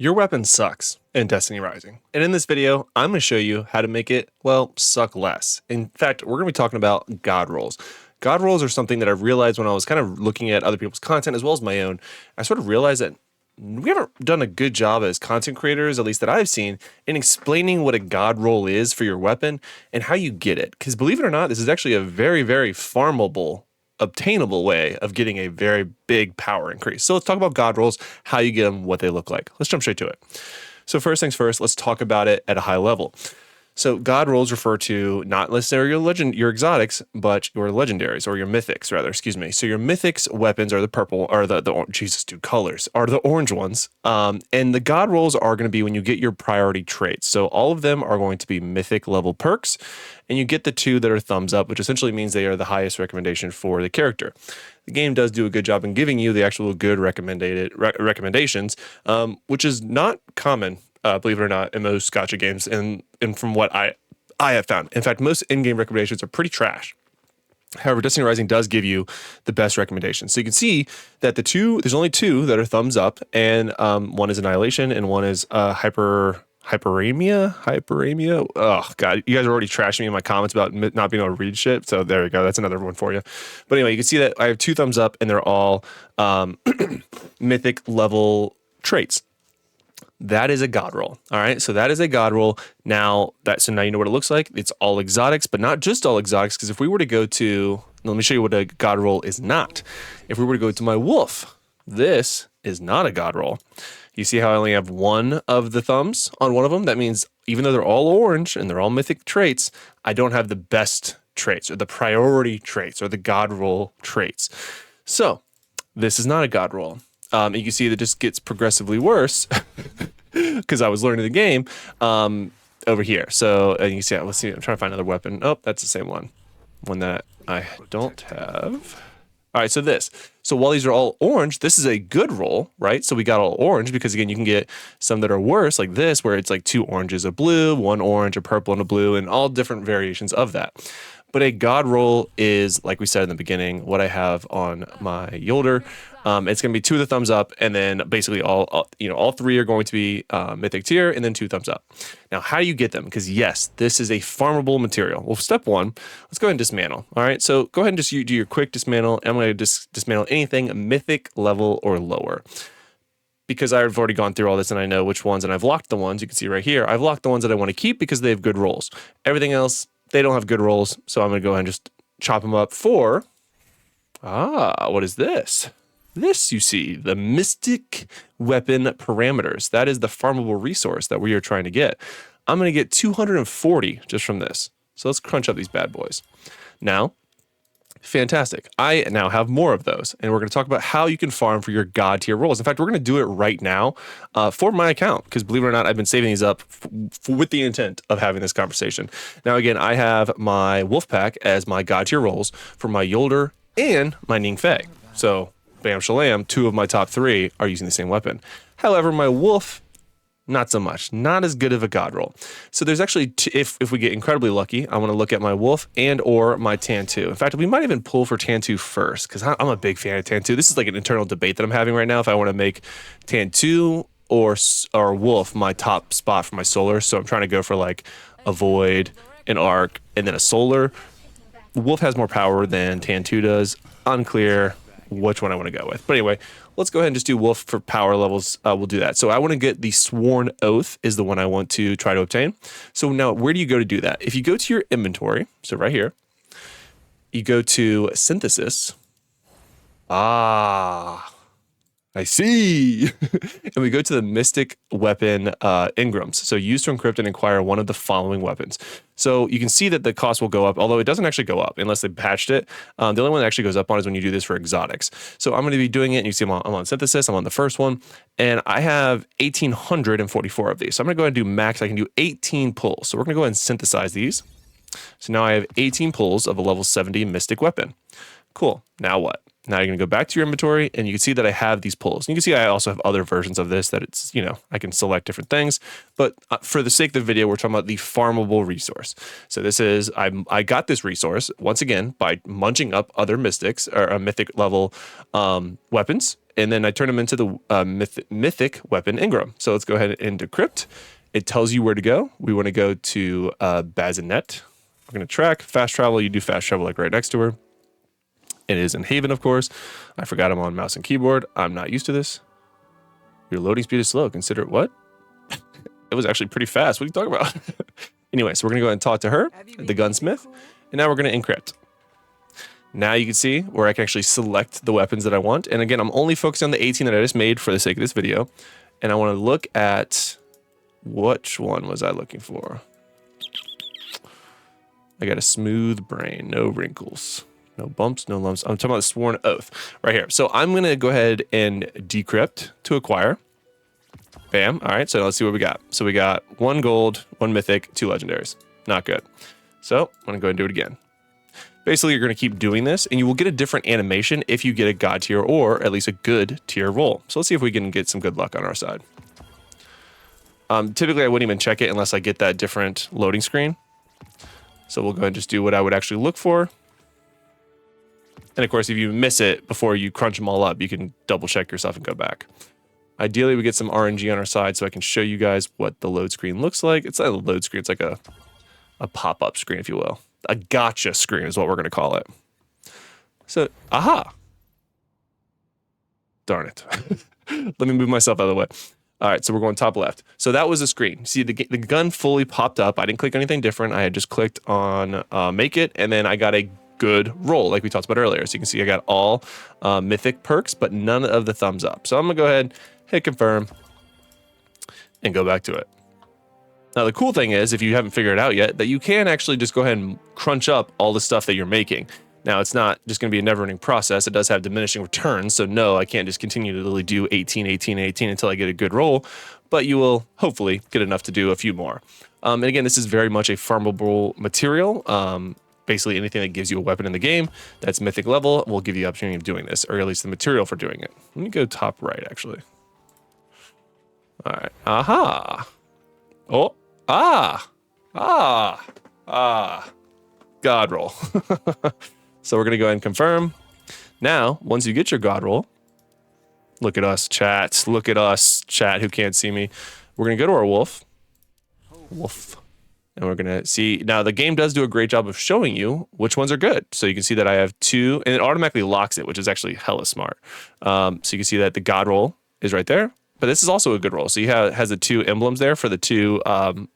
Your weapon sucks in Destiny Rising. And in this video, I'm going to show you how to make it, well, suck less. In fact, we're going to be talking about God rolls. God rolls are something that I've realized when I was kind of looking at other people's content as well as my own. I sort of realized that we haven't done a good job as content creators, at least that I've seen, in explaining what a God roll is for your weapon and how you get it. Because believe it or not, this is actually a very, very farmable, obtainable way of getting a very big power increase. So let's talk about God rolls, how you get them, what they look like. Let's jump straight to it. So first things first, let's talk about it at a high level. So God rolls refer to not necessarily your exotics, but your legendaries or your mythics rather, excuse me. So your mythics weapons are the purple, or colors are the orange ones. And the God rolls are going to be when you get your priority traits. So all of them are going to be mythic level perks, and you get the two that are thumbs up, which essentially means they are the highest recommendation for the character. The game does do a good job in giving you the actual good recommendations, which is not common, believe it or not, in most gacha games, and from what I have found. In fact, most in-game recommendations are pretty trash. However, Destiny Rising does give you the best recommendations. So you can see that there's only two that are thumbs up, and one is Annihilation and one is Hyperamia. Oh God, you guys are already trashing me in my comments about not being able to read shit. So there we go. That's another one for you. But anyway, you can see that I have two thumbs up, and they're all mythic level traits. That is a God roll. All right. So that is a God roll. Now you know what it looks like. It's all exotics, but not just all exotics. Because if we were to go to, let me show you what a God roll is not. If we were to go to my wolf, this is not a God roll. You see how I only have one of the thumbs on one of them? That means even though they're all orange and they're all mythic traits, I don't have the best traits or the priority traits or the God roll traits. So this is not a God roll. You can see that it just gets progressively worse because I was learning the game over here. So you can see, let's see, I'm trying to find another weapon. Oh, that's the same one that I don't have. All right, so while these are all orange, this is a good roll, right? So we got all orange because, again, you can get some that are worse, like this, where it's like two oranges, a blue, one orange, a purple, and a blue, and all different variations of that. But a God roll is, like we said in the beginning, what I have on my Yolder. It's going to be two of the thumbs up, and then basically all three are going to be mythic tier, and then two thumbs up. Now, how do you get them? Because yes, this is a farmable material. Well, step one, let's go ahead and dismantle. All right, so go ahead and just do your quick dismantle. I'm going to dismantle anything mythic level or lower. Because I've already gone through all this and I know which ones, and I've locked the ones. You can see right here, I've locked the ones that I want to keep because they have good rolls. Everything else, they don't have good rolls, so I'm going to go ahead and just chop them up for, what is this? This, you see, the Mystic Weapon Parameters. That is the farmable resource that we are trying to get. I'm going to get 240 just from this. So let's crunch up these bad boys. Now, fantastic. I now have more of those, and we're going to talk about how you can farm for your God tier rolls. In fact, we're going to do it right now for my account, because believe it or not, I've been saving these up with the intent of having this conversation. Now, again, I have my Wolf Pack as my God tier rolls for my Yolder and my Ningfei. So, bam shalam, two of my top three are using the same weapon. However, my Wolf, not so much. Not as good of a God roll. So there's actually, if we get incredibly lucky, I want to look at my Wolf and or my Tantu. In fact, we might even pull for Tantu first, because I'm a big fan of Tantu. This is like an internal debate that I'm having right now, if I want to make Tantu or Wolf my top spot for my solar. So I'm trying to go for like a Void, an Arc, and then a solar. Wolf has more power than Tantu does. Unclear which one I want to go with. But anyway, let's go ahead and just do Wolf for power levels. We'll do that. So I want to get the Sworn Oath is the one I want to try to obtain. So now where do you go to do that? If you go to your inventory, so right here, you go to Synthesis. I see. And we go to the Mystic Weapon Engrams. So use to encrypt and acquire one of the following weapons. So you can see that the cost will go up, although it doesn't actually go up unless they patched it. The only one that actually goes up on is when you do this for exotics. So I'm going to be doing it, and you see I'm on Synthesis. I'm on the first one, and I have 1,844 of these. So I'm going to go ahead and do max. I can do 18 pulls. So we're going to go ahead and synthesize these. So now I have 18 pulls of a level 70 Mystic Weapon. Cool. Now what? Now you're going to go back to your inventory, and you can see that I have these pulls. And you can see I also have other versions of this that it's, I can select different things. But for the sake of the video, we're talking about the farmable resource. So this is, I got this resource, once again, by munching up other mystics or mythic level weapons and then I turn them into the mythic weapon Ingram. So let's go ahead and decrypt. It tells you where to go. We want to go to Bazinet. We're going to track fast travel. You do fast travel like right next to her. It is in Haven, of course. I forgot I'm on mouse and keyboard. I'm not used to this. Your loading speed is slow. Consider it what? It was actually pretty fast. What are you talking about? Anyway, so we're going to go ahead and talk to her, the gunsmith, and now we're going to encrypt. Now you can see where I can actually select the weapons that I want. And again, I'm only focusing on the 18 that I just made for the sake of this video. And I want to look at, which one was I looking for? I got a smooth brain, no wrinkles, no bumps, no lumps. I'm talking about the sworn oath right here. So I'm going to go ahead and decrypt to acquire. Bam. All right. So let's see what we got. So we got 1 gold, 1 mythic, 2 legendaries. Not good. So I'm going to go ahead and do it again. Basically, you're going to keep doing this, and you will get a different animation if you get a god tier or at least a good tier roll. So let's see if we can get some good luck on our side. Typically, I wouldn't even check it unless I get that different loading screen. So we'll go ahead and just do what I would actually look for. And of course, if you miss it before you crunch them all up, you can double check yourself and go back. Ideally, we get some RNG on our side so I can show you guys what the load screen looks like. It's not a load screen. It's like a pop-up screen, if you will. A gotcha screen is what we're going to call it. So, aha. Darn it. Let me move myself out of the way. All right, so we're going top left. So that was the screen. See, the gun fully popped up. I didn't click anything different. I had just clicked on make it, and then I got a good roll like we talked about earlier. So you can see I got all mythic perks, but none of the thumbs up. So I'm going to go ahead, hit confirm, and go back to it. Now, the cool thing is, if you haven't figured it out yet, that you can actually just go ahead and crunch up all the stuff that you're making. Now, it's not just going to be a never-ending process. It does have diminishing returns, so no, I can't just continue to literally do 18, 18, 18 until I get a good roll, but you will hopefully get enough to do a few more. And again, this is very much a farmable material. Basically, anything that gives you a weapon in the game that's mythic level will give you the opportunity of doing this, or at least the material for doing it. Let me go top right, actually. All right. Aha. Oh. God roll. So we're going to go ahead and confirm. Now, once you get your God roll, look at us, chat. Look at us, chat, who can't see me. We're going to go to our wolf. And we're going to see. Now, the game does do a great job of showing you which ones are good. So you can see that I have 2, and it automatically locks it, which is actually hella smart. So you can see that the God roll is right there. But this is also a good roll. So you have has the 2 emblems there for the 2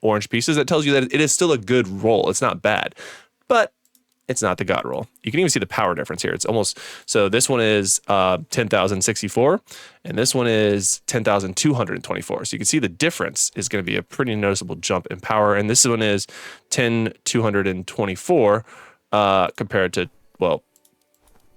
orange pieces. That tells you that it is still a good roll. It's not bad, but it's not the God roll. You can even see the power difference here. It's almost, so this one is 10,064 and this one is 10,224. So you can see the difference is going to be a pretty noticeable jump in power. And this one is 10,224 compared to, well,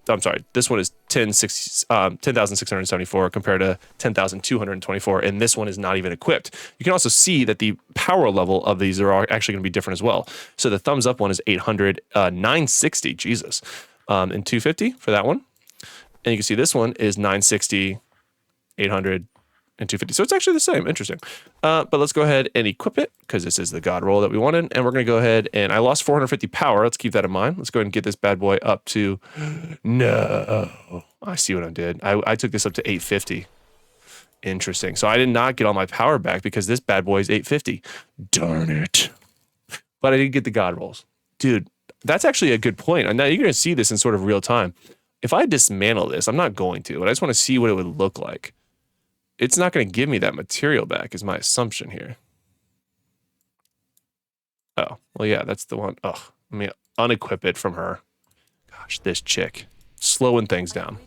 I'm sorry, this one is 10,674 compared to 10,224, and this one is not even equipped. You can also see that the power level of these are actually going to be different as well. So the thumbs up one is 800, 960, Jesus, and 250 for that one. And you can see this one is 960, 800, and 250. So it's actually the same. Interesting. But let's go ahead and equip it because this is the God roll that we wanted. And we're going to go ahead and I lost 450 power. Let's keep that in mind. Let's go ahead and get this bad boy up to, no, I see what I did. I took this up to 850. Interesting. So I did not get all my power back because this bad boy is 850. Darn it. But I did get the God rolls. Dude, that's actually a good point. And now you're going to see this in sort of real time. If I dismantle this, I'm not going to, but I just want to see what it would look like. It's not going to give me that material back is my assumption here. Oh, well, yeah, that's the one. Oh, let me unequip it from her. Gosh, this chick. Slowing things down.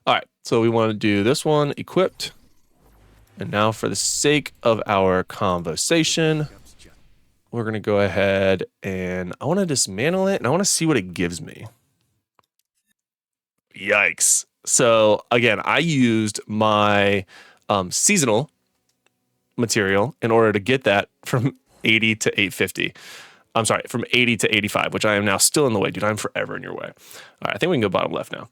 All right, so we want to do this one equipped. And now for the sake of our conversation, we're going to go ahead and I want to dismantle it and I want to see what it gives me. Yikes. So again, I used my seasonal material in order to get that from 80 to 850. I'm sorry, from 80 to 85, which I am now still in the way. Dude, I'm forever in your way. All right, I think we can go bottom left now.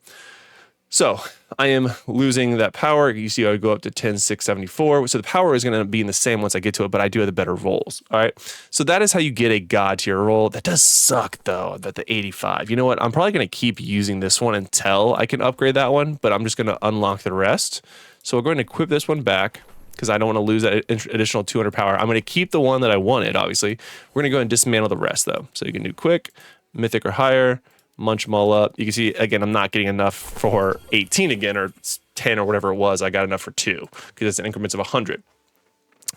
So I am losing that power. You see I go up to 10,674. So the power is going to be in the same once I get to it, but I do have the better rolls. All right. So that is how you get a god tier roll. That does suck though, that the 85. You know what? I'm probably going to keep using this one until I can upgrade that one, but I'm just going to unlock the rest. So we're going to equip this one back because I don't want to lose that additional 200 power. I'm going to keep the one that I wanted, obviously. We're going to go ahead and dismantle the rest though. So you can do quick, mythic or higher. Munch them all up. You can see, again, I'm not getting enough for 18 again, or 10 or whatever it was. I got enough for 2 because it's in increments of 100.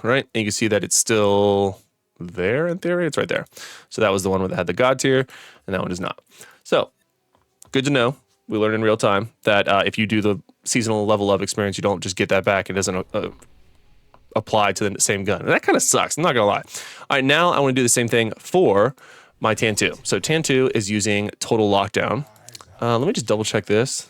All right. And you can see that it's still there in theory. It's right there. So that was the one that had the god tier, and that one does not. So good to know. We learned in real time that if you do the seasonal level up experience, you don't just get that back. It doesn't apply to the same gun. And that kind of sucks. I'm not going to lie. All right. Now I want to do the same thing for my Tan 2. So Tan 2 is using total lockdown. Let me just double check this.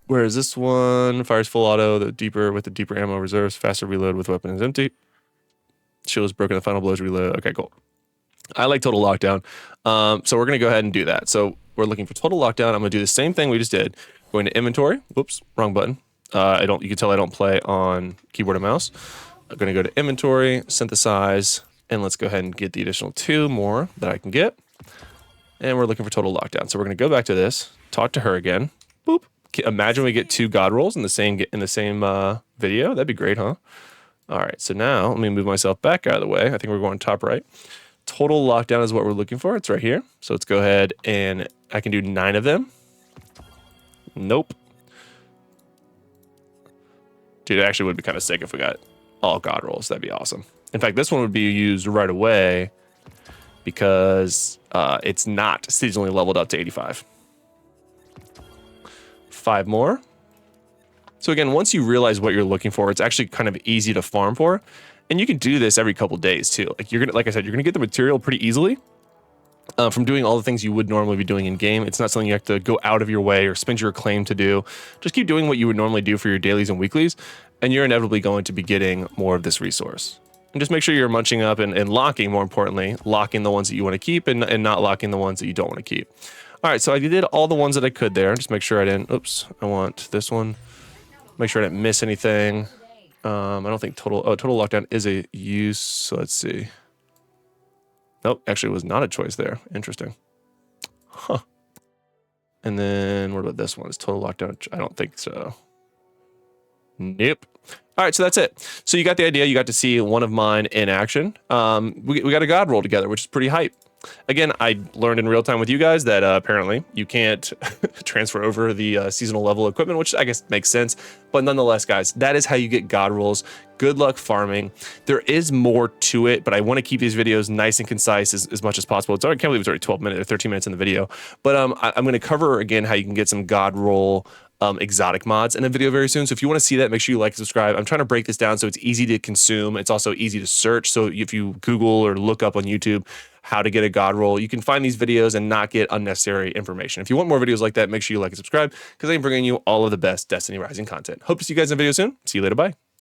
Whereas this one fires full auto, with the deeper ammo reserves, faster reload with weapon is empty. Shield is broken, the final blows reload. Okay, cool. I like total lockdown. So we're gonna go ahead and do that. So we're looking for total lockdown. I'm gonna do the same thing we just did. Going to inventory. Whoops, wrong button. You can tell I don't play on keyboard and mouse. I'm going to go to inventory, synthesize, and let's go ahead and get the additional 2 more that I can get. And we're looking for total lockdown. So we're going to go back to this, talk to her again. Boop. Imagine we get 2 god rolls in the same video. That'd be great, huh? All right. So now let me move myself back out of the way. I think we're going top right. Total lockdown is what we're looking for. It's right here. So let's go ahead and I can do 9 of them. Nope. Dude, it actually would be kind of sick if we got all god rolls. That'd be awesome. In fact, this one would be used right away because it's not seasonally leveled up to 85. 5 more. So again, once you realize what you're looking for, it's actually kind of easy to farm for. And you can do this every couple days too. Like I said, you're gonna get the material pretty easily. From doing all the things you would normally be doing in game. It's not something you have to go out of your way or spend your acclaim to do. Just keep doing what you would normally do for your dailies and weeklies, and you're inevitably going to be getting more of this resource. And just make sure you're munching up and locking, more importantly, locking the ones that you want to keep and not locking the ones that you don't want to keep. All right, so I did all the ones that I could there. Just make sure I didn't, oops, I want this one. Make sure I didn't miss anything. I don't think total lockdown is a use, so let's see. Nope, actually it was not a choice there. Interesting. Huh. And then what about this one? Is total lockdown? I don't think so. Nope. All right, so that's it. So you got the idea. You got to see one of mine in action. We got a god roll together, which is pretty hype. Again, I learned in real time with you guys that apparently you can't transfer over the seasonal level equipment, which I guess makes sense. But nonetheless, guys, that is how you get god rolls. Good luck farming. There is more to it, but I want to keep these videos nice and concise as much as possible. I can't believe it's already 12 minutes or 13 minutes in the video. But I'm going to cover again how you can get some god roll exotic mods in a video very soon. So if you want to see that, make sure you like and subscribe. I'm trying to break this down so it's easy to consume. It's also easy to search. So if you Google or look up on YouTube how to get a god roll, you can find these videos and not get unnecessary information. If you want more videos like that, make sure you like and subscribe because I'm bringing you all of the best Destiny Rising content. Hope to see you guys in a video soon. See you later. Bye.